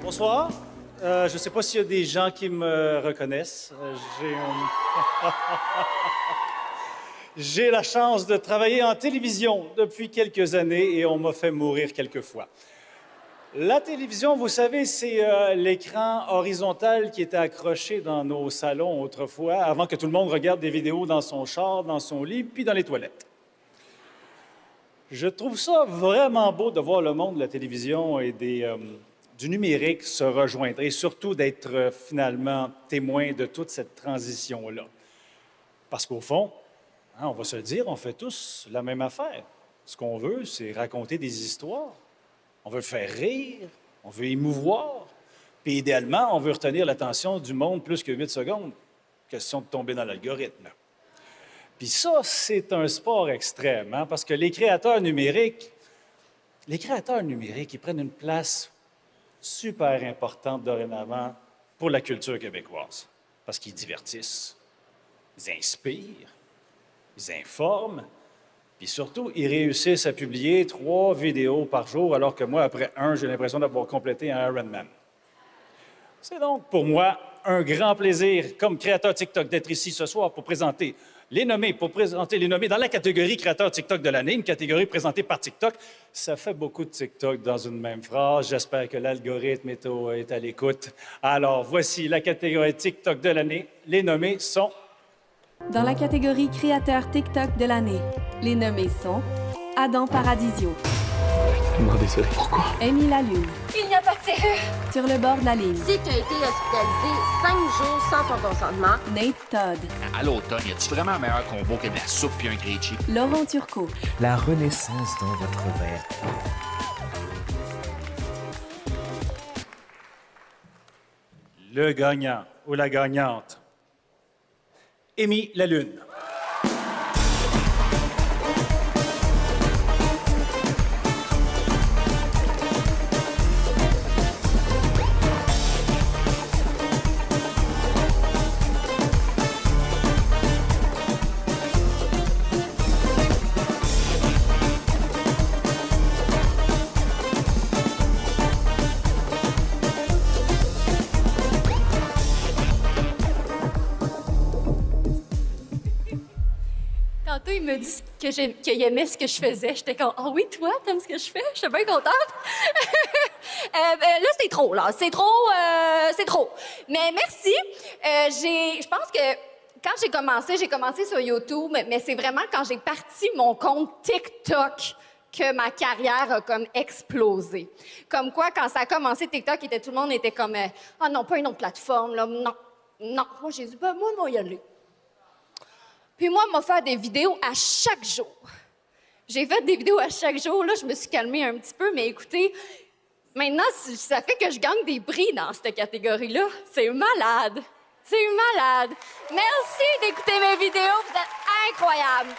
Bonsoir. Je ne sais pas s'il y a des gens qui me reconnaissent. J'ai la chance de travailler en télévision depuis quelques années et on m'a fait mourir quelques fois. La télévision, vous savez, c'est l'écran horizontal qui était accroché dans nos salons autrefois, avant que tout le monde regarde des vidéos dans son char, dans son lit, puis dans les toilettes. Je trouve ça vraiment beau de voir le monde de la télévision et du numérique se rejoindre et surtout d'être finalement témoin de toute cette transition-là. Parce qu'au fond, on va se le dire, on fait tous la même affaire. Ce qu'on veut, c'est raconter des histoires. On veut faire rire, on veut émouvoir. Puis idéalement, on veut retenir l'attention du monde plus que 8 secondes. Question de tomber dans l'algorithme. Puis ça, c'est un sport extrême, hein, parce que les créateurs numériques, ils prennent une place super importante dorénavant pour la culture québécoise. Parce qu'ils divertissent, ils inspirent, ils informent, puis surtout, ils réussissent à publier 3 vidéos par jour, alors que moi, après 1, j'ai l'impression d'avoir complété un Ironman. C'est donc pour moi un grand plaisir, comme créateur TikTok, d'être ici ce soir pour présenter les nommés dans la catégorie créateur TikTok de l'année, une catégorie présentée par TikTok. Ça fait beaucoup de TikTok dans une même phrase. J'espère que l'algorithme est à l'écoute. Alors, voici la catégorie TikTok de l'année. Les nommés sont... Dans la catégorie créateur TikTok de l'année, les nommés sont Adam Paradisio. Non, désolé. Pourquoi? Amy Lalune. Il n'y a pas de serrure. Sur le bord de la ligne, Si tu as été hospitalisé 5 jours sans ton consentement, Nate Todd. À l'automne, y a-tu vraiment un meilleur combo que de la soupe puis un grilled cheese? Laurent Turcot. La renaissance dans votre verre. Le gagnant ou la gagnante. Amy Lalune. tantôt, il me dit qu'il aimait ce que je faisais. J'étais comme, ah oui, toi, t'aimes ce que je fais? J'étais bien contente. Là, c'est trop, là. C'est trop. Mais merci. Je pense que quand j'ai commencé sur YouTube, mais c'est vraiment quand j'ai parti mon compte TikTok que ma carrière a comme explosé. Comme quoi, quand ça a commencé, TikTok, tout le monde était comme, ah non, pas une autre plateforme, là, non. Moi, j'ai dit, ben moi, y aller. Puis moi, m'a fait des vidéos à chaque jour. J'ai fait des vidéos à chaque jour. Là, je me suis calmée un petit peu, mais écoutez, maintenant, ça fait que je gagne des prix dans cette catégorie-là. C'est malade. Merci d'écouter mes vidéos. Vous êtes incroyables.